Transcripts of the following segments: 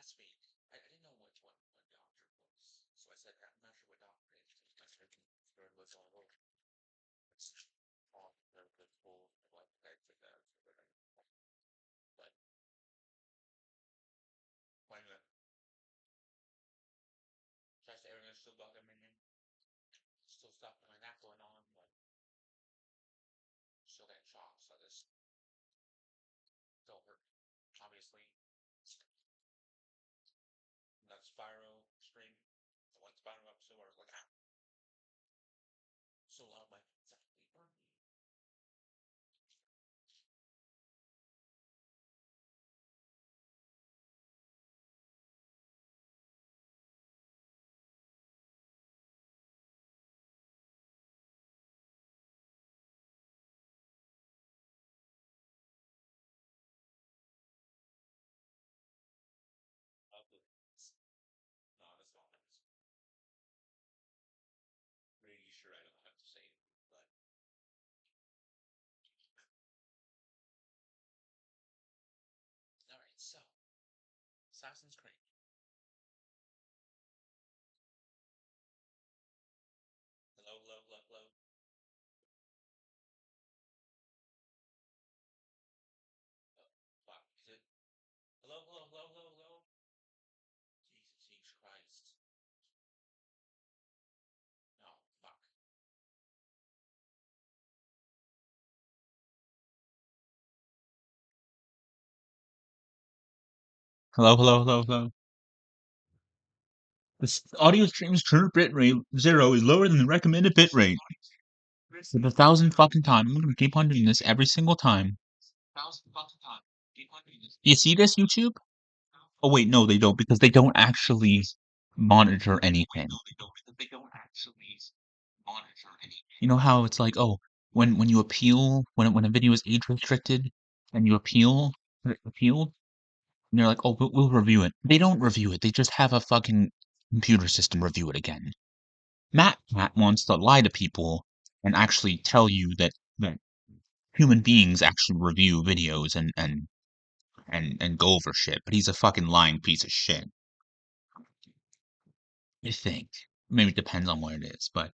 last week, I didn't know what doctor was. So I said, I'm not sure what doctor it is. My third was all over. It's all the full, like, I took that. But why not? Tries to everything's still got them in him. Still stuff like that going on, but still getting shocked. So this still hurt, obviously. That Spyro stream, the one Spyro episode where I was like, ah, so loud, my exactly burned me. No, that's not nice. Pretty sure I don't have to say it, but alright, so Assassin's Creed. Hello, hello, hello, hello. Oh, fuck. Is it? Hello, hello, hello, hello, hello. Jesus Christ. No, fuck. Hello, hello, hello, hello. This audio stream's current bitrate 0 is lower than the recommended bitrate. For the 1,000th fucking time, I'm gonna keep on doing this every single time. You see this, YouTube? Oh wait, no, they don't, because they don't actually monitor anything. You know how it's like, oh, when you appeal, when a video is age restricted, and you appeal, and they're like, oh, we'll review it. They don't review it. They just have a fucking computer system review it again. Matt wants to lie to people and actually tell you that human beings actually review videos and go over shit, but he's a fucking lying piece of shit. I think. Maybe it depends on what it is, but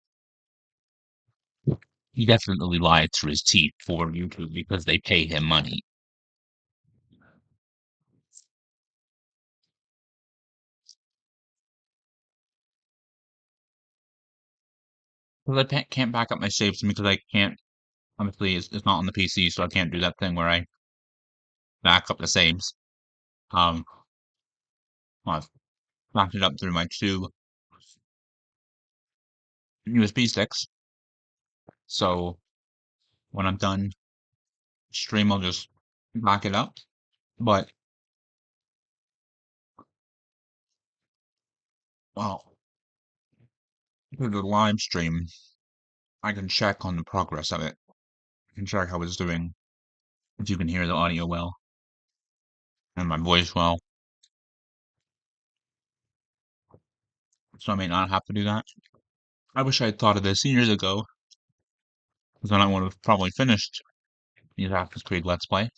he definitely lied through his teeth for YouTube because they pay him money. Because I can't back up my saves because I can't. Obviously, it's not on the PC, so I can't do that thing where I back up the saves. Um, well, I've backed it up through my two USB sticks. So when I'm done stream, I'll just back it up. But well, through the live stream, I can check on the progress of it. I can check how it's doing. If you can hear the audio well and my voice well. So I may not have to do that. I wish I had thought of this years ago, because then I would have probably finished the Assassin's Creed Let's Play.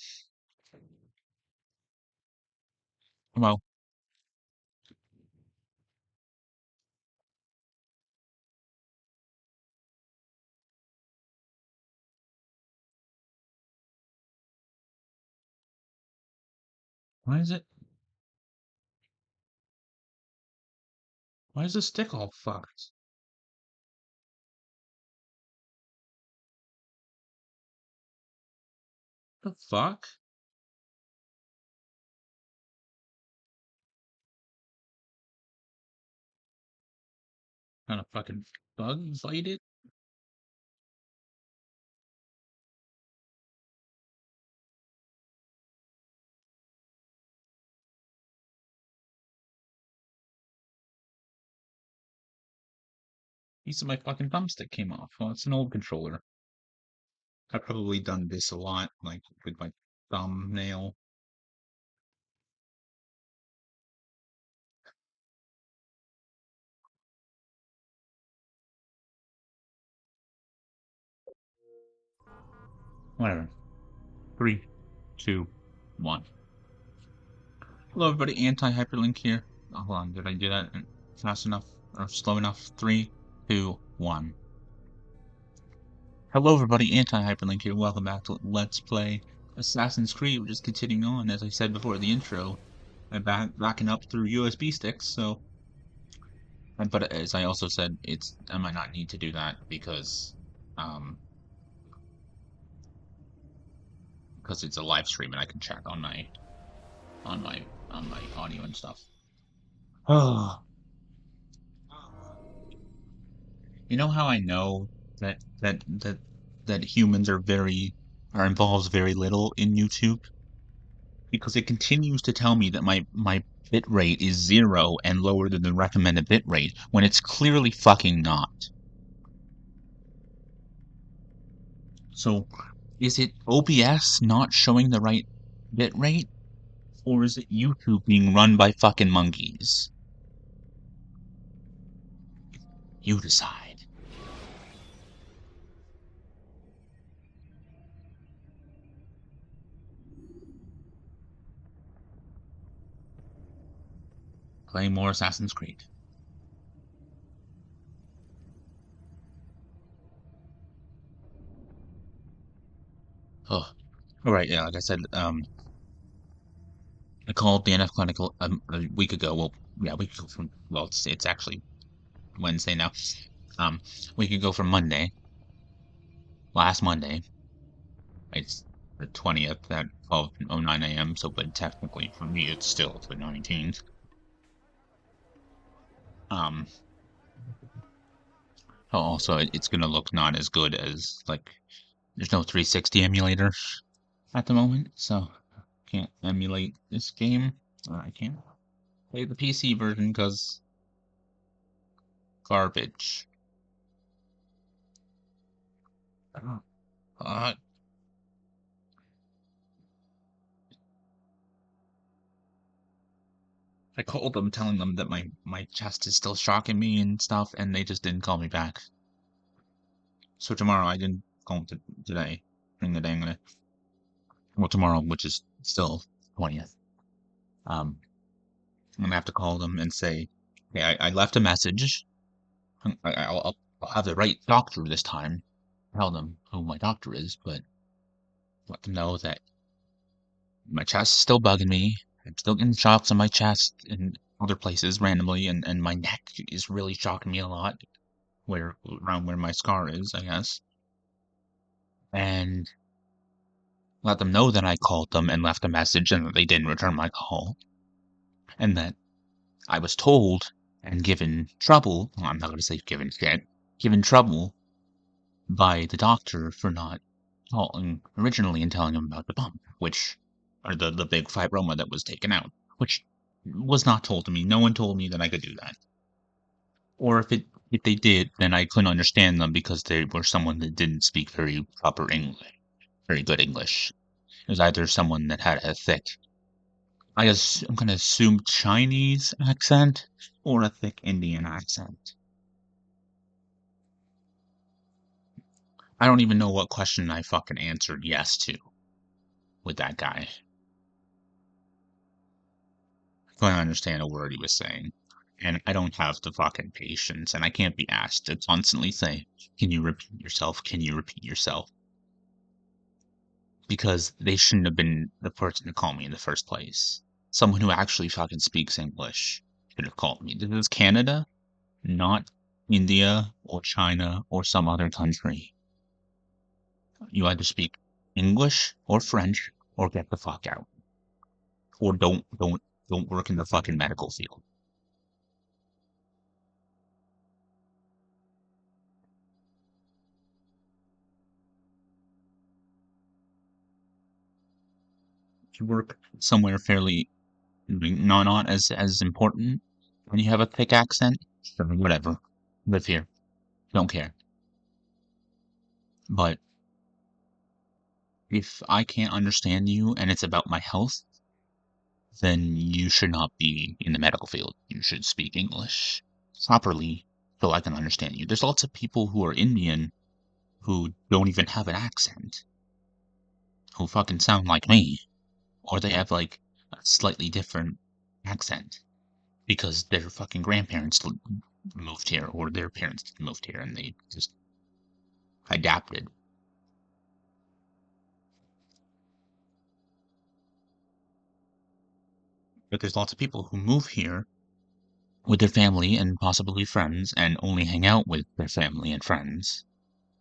Well, why is it? Why is the stick all fucked? The fuck? Kind of fucking bug inflated? Piece of my fucking thumbstick came off. Well, it's an old controller. I've probably done this a lot, like with my thumbnail. Whatever. 3, 2, 1. Hello everybody, Anti-HyperLink here. Oh, hold on, did I do that fast enough or slow enough? 3, 2, 1. Hello everybody, Anti-HyperLink here. Welcome back to Let's Play Assassin's Creed. We're just continuing on, as I said before the intro. I'm backing up through USB sticks, so... But as I also said, I might not need to do that because it's a live stream and I can check on my audio and stuff. Oh. You know how I know that humans are involved very little in YouTube? Because it continues to tell me that my bit rate is 0 and lower than the recommended bit rate when it's clearly fucking not. So is it OBS not showing the right bit rate? Or is it YouTube being run by fucking monkeys? You decide. Play more Assassin's Creed. Oh, alright, yeah, like I said, I called the NF Clinic a week ago. Well, yeah, a week ago from, well, it's actually Wednesday now. We could go from Monday, last Monday. It's the 20th at 12:09 a.m. So, but technically for me, it's still the 19th. Um, also, it's gonna look not as good as like there's no 360 emulator at the moment, so can't emulate this game. I can't play the PC version because garbage. Uh, I called them telling them that my chest is still shocking me and stuff, and they just didn't call me back. So tomorrow I didn't call them today. During the day I'm gonna, well, tomorrow, which is still 20th. I'm gonna have to call them and say, hey, I left a message. I'll have the right doctor this time. Tell them who my doctor is, but let them know that my chest is still bugging me. I'm still getting shocks on my chest and other places randomly, and my neck is really shocking me a lot. Around where my scar is, I guess. And let them know that I called them and left a message and that they didn't return my call. And that I was told and given trouble, well, I'm not going to say given shit, given trouble by the doctor for not calling originally and telling him about the bump, or the big fibroma that was taken out, which was not told to me. No one told me that I could do that. Or if they did, then I couldn't understand them because they were someone that didn't speak very proper English, very good English. It was either someone that had a thick, I'm gonna assume Chinese accent or a thick Indian accent. I don't even know what question I fucking answered yes to with that guy. I couldn't understand a word he was saying. And I don't have the fucking patience, and I can't be asked to constantly say, can you repeat yourself? Can you repeat yourself? Because they shouldn't have been the person to call me in the first place. Someone who actually fucking speaks English should have called me. This is Canada, not India or China or some other country. You either speak English or French or get the fuck out. Or don't work in the fucking medical field. If you work somewhere fairly not as important and you have a thick accent, sure, whatever. Live here. Don't care. But if I can't understand you and it's about my health, then you should not be in the medical field. You should speak English properly so I can understand you. There's lots of people who are Indian who don't even have an accent, who fucking sound like me, or they have like a slightly different accent because their fucking grandparents moved here or their parents moved here and they just adapted. But there's lots of people who move here with their family and possibly friends and only hang out with their family and friends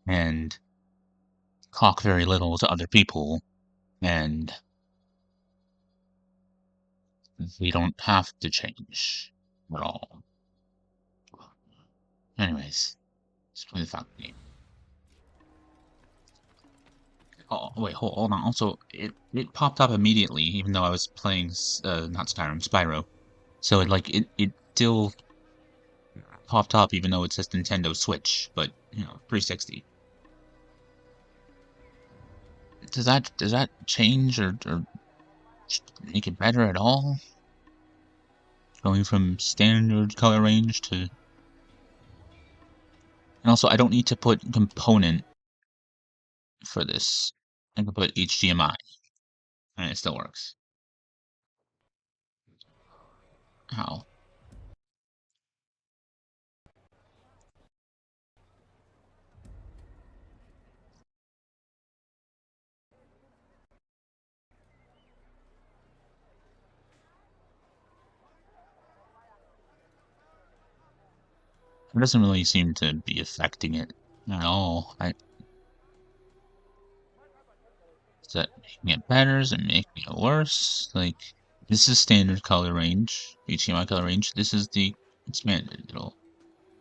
and talk very little to other people and they don't have to change at all. Anyways, let's play the Falcon game. Oh, wait, hold on. Also, it popped up immediately, even though I was playing, not Skyrim, Spyro. So it still popped up, even though it says Nintendo Switch, but, 360. Does that change or make it better at all? Going from standard color range to... And also, I don't need to put component for this. I can put HDMI, and it still works. How? It doesn't really seem to be affecting it at all. Is that making it better? Is it making it worse? Like, this is standard color range, HDMI color range. This is the expanded. It'll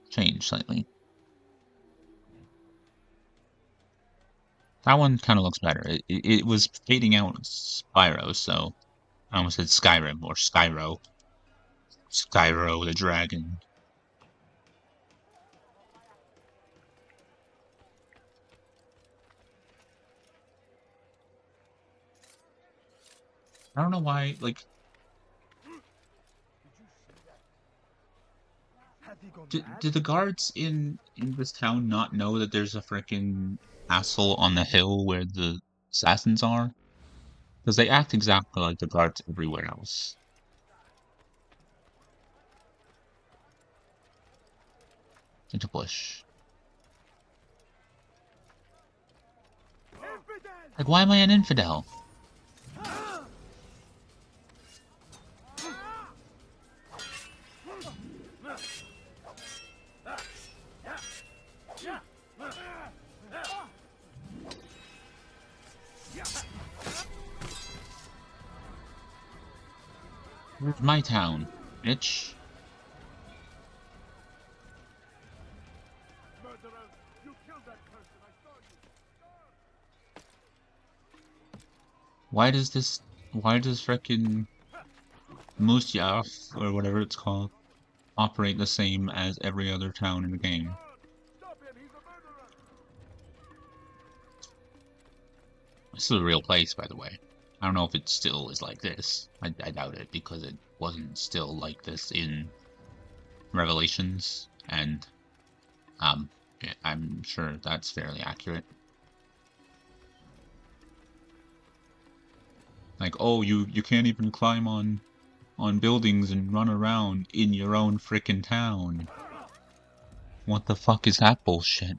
change slightly. That one kind of looks better. It was fading out Spyro, so I almost said Skyrim or Skyro. Skyro the dragon. I don't know why, like, did the guards in this town not know that there's a freaking castle on the hill where the assassins are? Because they act exactly like the guards everywhere else. Into bush. Like, why am I an infidel? Where's my town, bitch? Why does frickin' Musyaf, or whatever it's called, operate the same as every other town in the game? This is a real place, by the way. I don't know if it still is like this. I doubt it, because it wasn't still like this in Revelations, and I'm sure that's fairly accurate. Like, oh, you can't even climb on buildings and run around in your own frickin' town. What the fuck is that bullshit?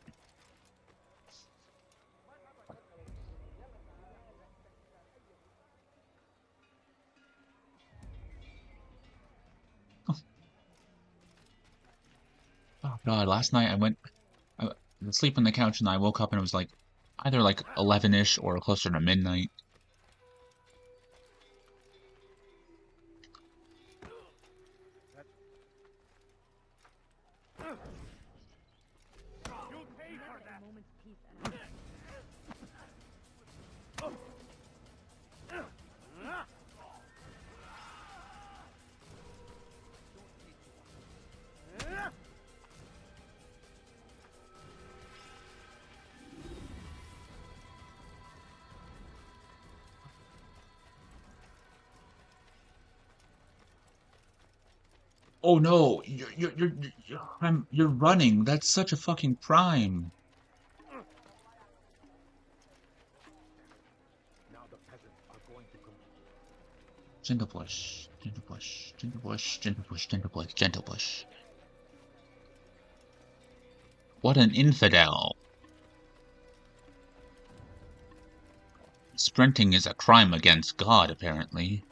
Oh god, last night I was asleep on the couch and I woke up and it was like either like 11-ish or closer to midnight. Oh no, you're running. That's such a fucking prime. Jingle push. Gentle push, gentle push, gentle push, gentle push, gentle push. What an infidel! Sprinting is a crime against God, apparently.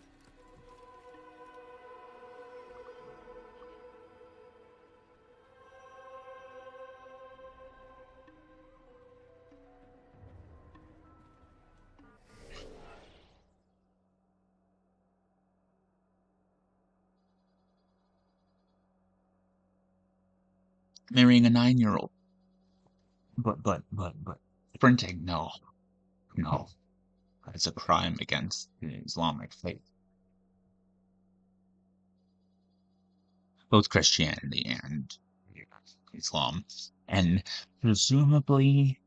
Marrying a 9-year-old. But sprinting, no. No. It's a crime against the Islamic faith. Both Christianity and Islam. And presumably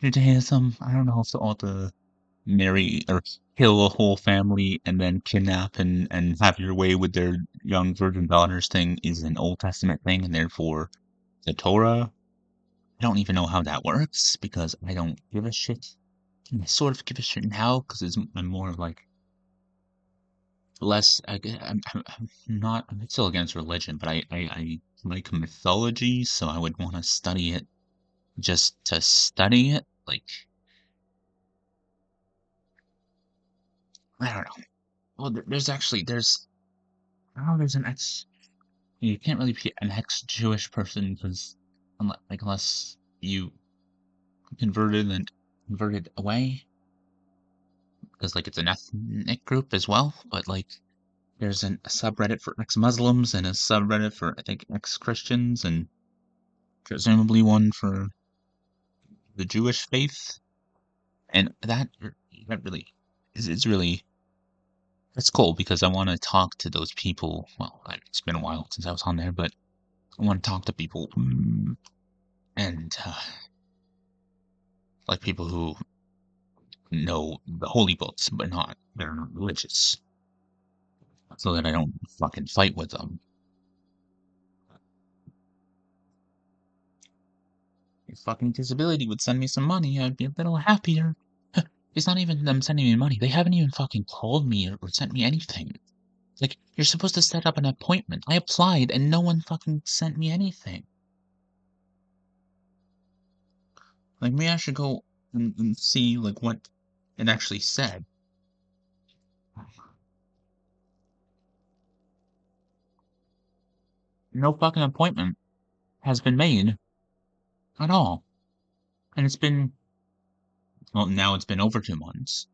Judaism. I don't know if all the marry or kill a whole family and then kidnap and have your way with their young virgin daughters thing is an Old Testament thing, and therefore the Torah. I don't even know how that works because I don't give a shit. I sort of give a shit now because I'm more of like less. I'm not. I'm still against religion, but I like mythology, so I would want to study it just to study it. Like I don't know. Well, there's oh there's an ex. You can't really be an ex-Jewish person because unless you converted and converted away because like it's an ethnic group as well. But like there's a subreddit for ex-Muslims and a subreddit for I think ex-Christians and presumably one for the Jewish faith. And that really is really it's cool because I want to talk to those people. Well, it's been a while since I was on there, but I want to talk to people and like people who know the holy books, but they're not religious, so that I don't fucking fight with them. If fucking disability would send me some money, I'd be a little happier. It's not even them sending me money. They haven't even fucking called me or sent me anything. Like, you're supposed to set up an appointment. I applied and no one fucking sent me anything. Like, maybe I should go and see, like, what it actually said. No fucking appointment has been made at all. And well, now it's been over 2 months.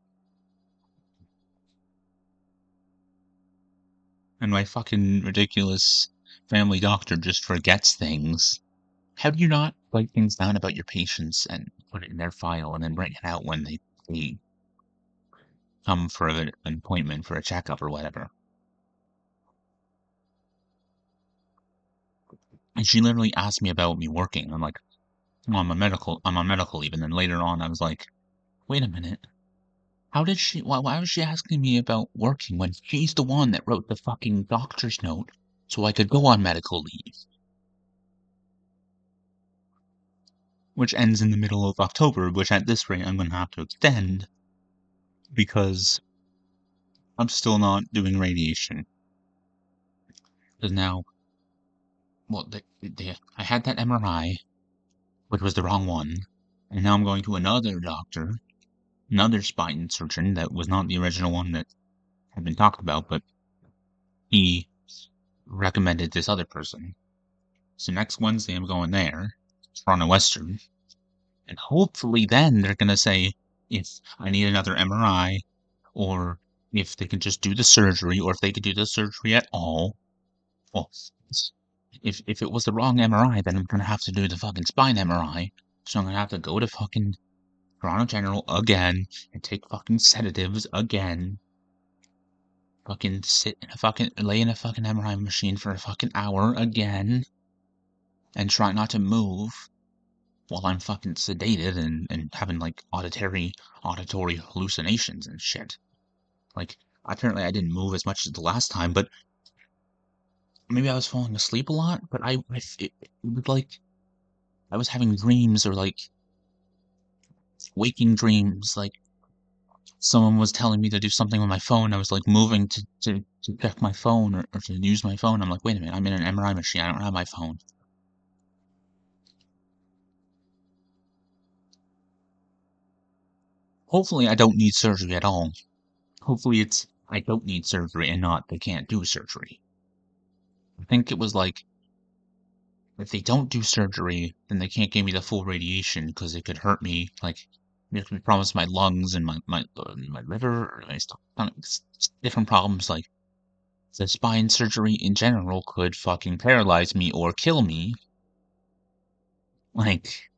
And my fucking ridiculous family doctor just forgets things. How do you not write things down about your patients and put it in their file and then bring it out when they come for an appointment for a checkup or whatever? And she literally asked me about me working. I'm like, oh, I'm on medical leave. And then later on, I was like, wait a minute. Why was she asking me about working when she's the one that wrote the fucking doctor's note so I could go on medical leave, which ends in the middle of October, which at this rate I'm going to have to extend because I'm still not doing radiation. Because now, well, I had that MRI, which was the wrong one, and now I'm going to another doctor, another spine surgeon that was not the original one that had been talked about, but he recommended this other person. So next Wednesday I'm going there, Toronto Western, and hopefully then they're gonna say if I need another MRI, or if they can just do the surgery, or if they could do the surgery at all. Well, if it was the wrong MRI, then I'm gonna have to do the fucking spine MRI. So I'm gonna have to go to fucking Toronto General again and take fucking sedatives again. Fucking lay in a fucking MRI machine for a fucking hour again. And try not to move while I'm fucking sedated and having like auditory hallucinations and shit. Like apparently I didn't move as much as the last time, but maybe I was falling asleep a lot. But it was like I was having dreams or like waking dreams, like someone was telling me to do something with my phone. I was like moving to check my phone or to use my phone. I'm like, wait a minute, I'm in an MRI machine. I don't have my phone. Hopefully, I don't need surgery at all. Hopefully, it's I don't need surgery and not they can't do surgery. I think it was like if they don't do surgery, then they can't give me the full radiation because it could hurt me. Like, they have to promise my lungs and my liver or my stomach. Different problems. Like the spine surgery in general could fucking paralyze me or kill me. Like,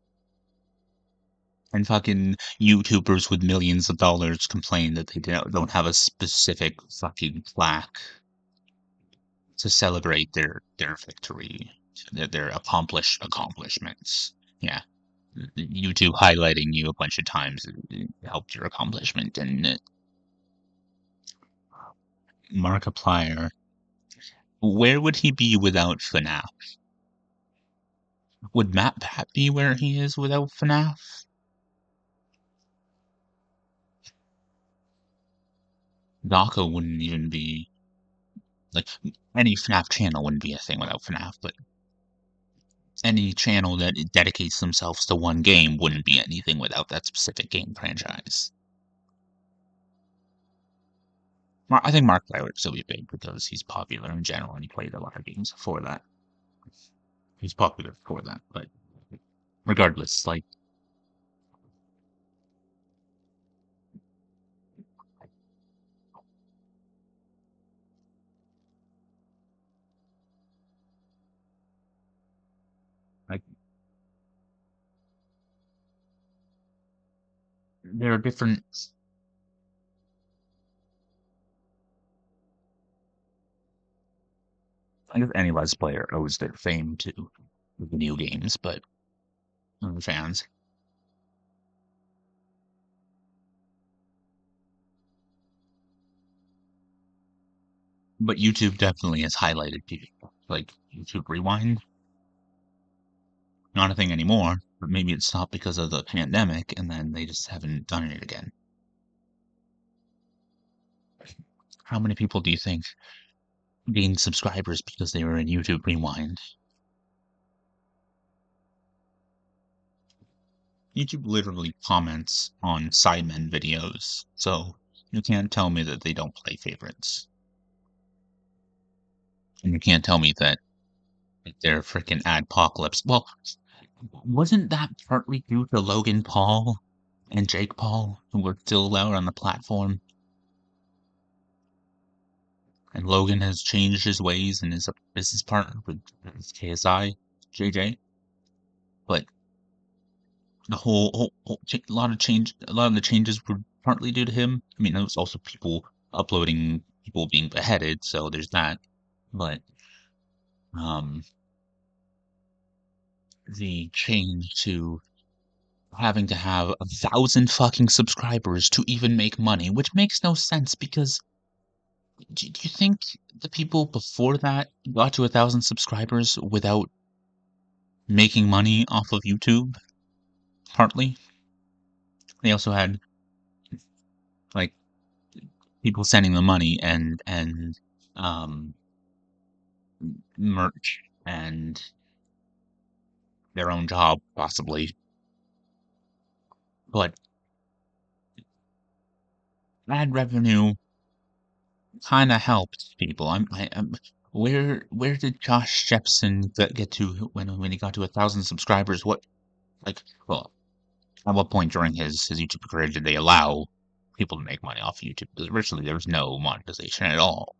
and fucking YouTubers with millions of dollars complain that they don't have a specific fucking plaque to celebrate their victory, their accomplishments. Yeah. YouTube highlighting you a bunch of times helped your accomplishment, and Markiplier. Where would he be without FNAF? Would Matt Pat be where he is without FNAF? Daka wouldn't even be like any FNAF channel wouldn't be a thing without FNAF, but any channel that dedicates themselves to one game wouldn't be anything without that specific game franchise. I think Markiplier would still be big because he's popular in general and he played a lot of games before that. He's popular for that, but regardless, like there are different. I guess any Let's Player owes their fame to video games, but fans. But YouTube definitely has highlighted people. Like YouTube Rewind, not a thing anymore, but maybe it stopped because of the pandemic, and then they just haven't done it again. How many people do you think gained subscribers because they were in YouTube Rewind? YouTube literally comments on Sidemen videos, so you can't tell me that they don't play favorites. And you can't tell me that they're freaking adpocalypse. Well, wasn't that partly due to Logan Paul and Jake Paul, who were still allowed on the platform? And Logan has changed his ways and is a business partner with his KSI, JJ. But the a lot of change, a lot of the changes were partly due to him. I mean, there was also people uploading people being beheaded, so there's that. But um, the change to having to have 1,000 fucking subscribers to even make money, which makes no sense because do you think the people before that got to 1,000 subscribers without making money off of YouTube? Partly. They also had like people sending them money and um merch and their own job possibly. But ad revenue kind of helped people. Where did Josh Jepson get to when he got to 1,000 subscribers? What like well at what point during his YouTube career did they allow people to make money off of YouTube? Because originally there was no monetization at all.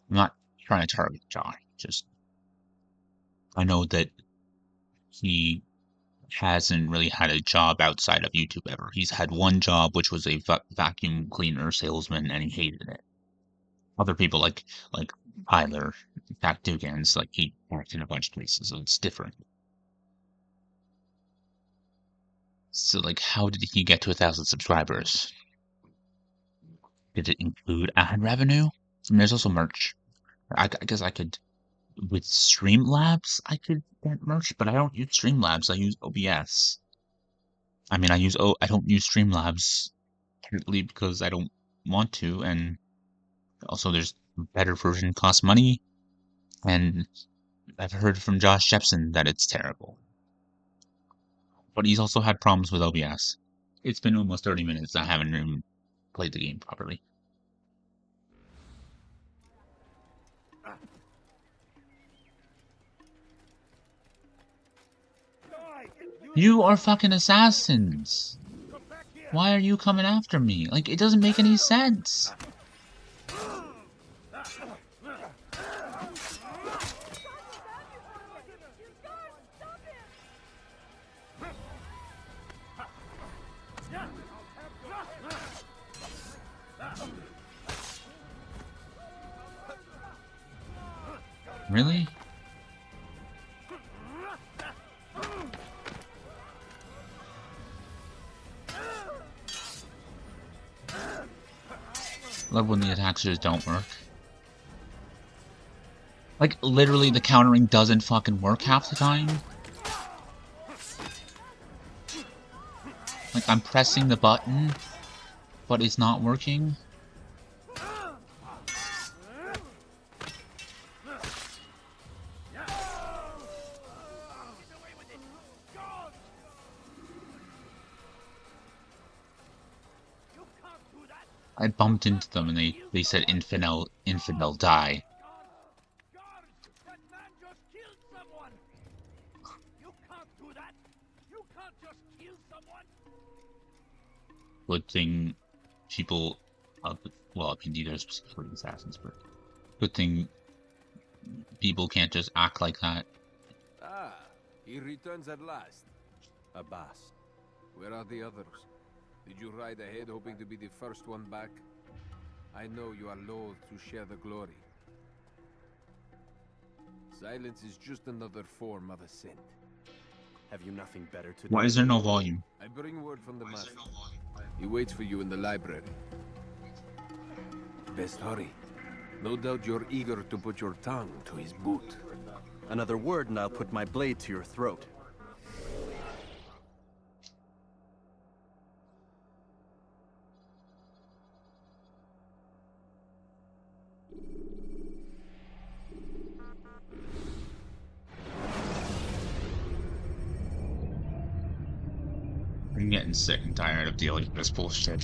I'm not trying to target Josh. Just I know that he hasn't really had a job outside of YouTube ever. He's had one job, which was a vacuum cleaner salesman, and he hated it. Other people like Tyler, Pat Dugans, like he worked in a bunch of places, so it's different. So like, how did he get to 1,000 subscribers? Did it include ad revenue? I mean, there's also merch. I guess I could with Streamlabs I could get merch, but I don't use Streamlabs. I use OBS. I mean, I don't use Streamlabs. partly because I don't want to, and also there's better version costs money, and I've heard from Josh Jepson that it's terrible. But he's also had problems with OBS. It's been almost 30 minutes. I haven't even played the game properly. You are fucking assassins! Why are you coming after me? Like, it doesn't make any sense! Really? Love when the attacks just don't work. Like, literally the countering doesn't fucking work half the time. Like, I'm pressing the button, but it's not working. I bumped into them and they said infidel die. Good thing people, well, I mean, these are specifically assassins, but good thing people can't just act like that. Ah, he returns at last. Abbas, where are the others? Did you ride ahead hoping to be the first one back? I know you are loath to share the glory. Silence is just another form of assent. Have you nothing better to do? Why is there no volume? I bring word from the master. He waits for you in the library. Best hurry. No doubt you're eager to put your tongue to his boot. Another word and I'll put my blade to your throat. I'm getting sick and tired of dealing with this bullshit.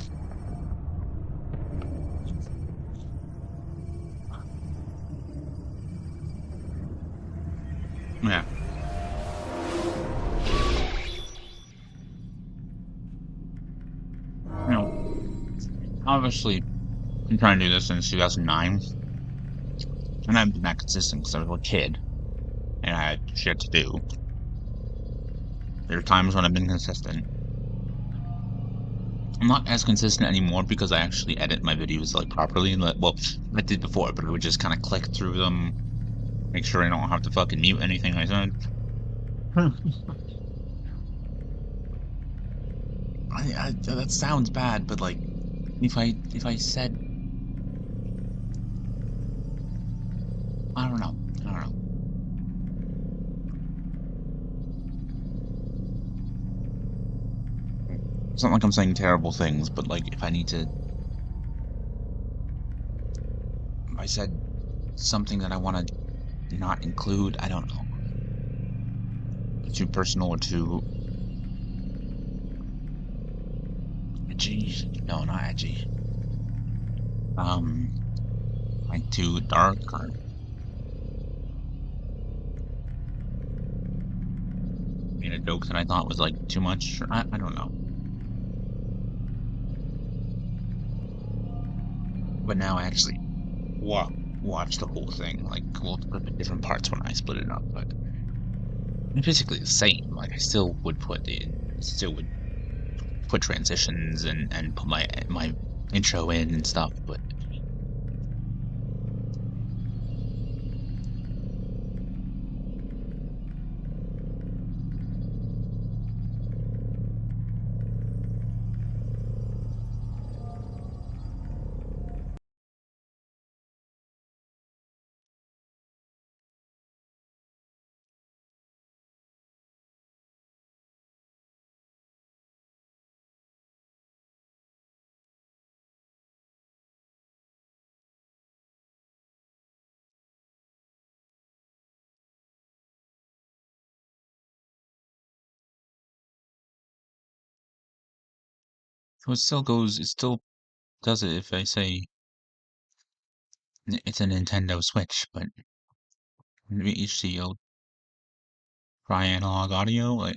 Yeah. You know, obviously, I'm trying to do this since 2009, and I've been that consistent because I was a kid, and I had shit to do. There are times when I've been consistent. I'm not as consistent anymore because I actually edit my videos like properly. Well, I did before, but I would just kind of click through them, make sure I don't have to fucking mute anything I said. That sounds bad, but like, if I said, I don't know. It's not like I'm saying terrible things, but like, if I said something that I want to not include, I don't know. Too personal or too edgy? No, not edgy. Like too dark or made a joke that I thought was like too much. I don't know. But now I actually watch the whole thing. Like, we'll put different parts when I split it up, but it's basically the same. Like, I still would put transitions and put my intro in and stuff, but So it still goes. It still does it if I say it's a Nintendo Switch, but maybe HDO try analog audio. Like,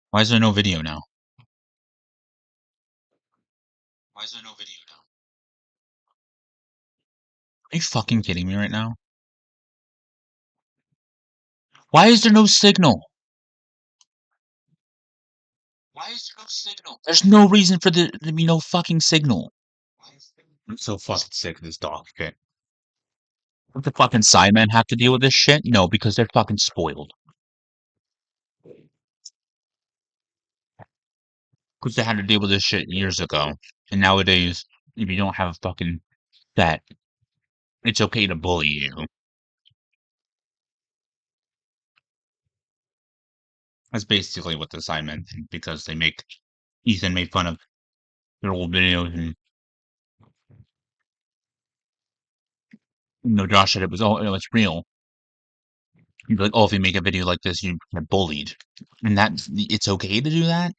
why is there no video now? Why is there no video now? Are you fucking kidding me right now? Why is there no signal? Why is there no signal? There's no reason for there to be no fucking signal. I'm so fucking sick of this dog shit. What the fucking Sidemen have to deal with this shit? No, because they're fucking spoiled. Because they had to deal with this shit years ago. And nowadays, if you don't have a fucking set, it's okay to bully you. That's basically what the Sidemen think, because they make Ethan made fun of their old videos, and Josh said it was all it's real. You'd be like, oh, if you make a video like this, you get bullied, and that it's okay to do that.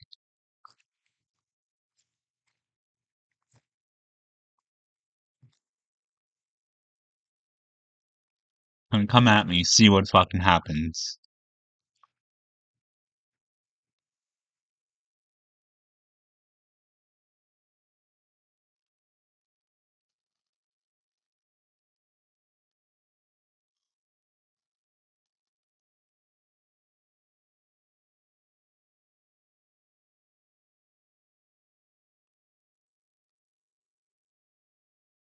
I mean, come at me, see what fucking happens.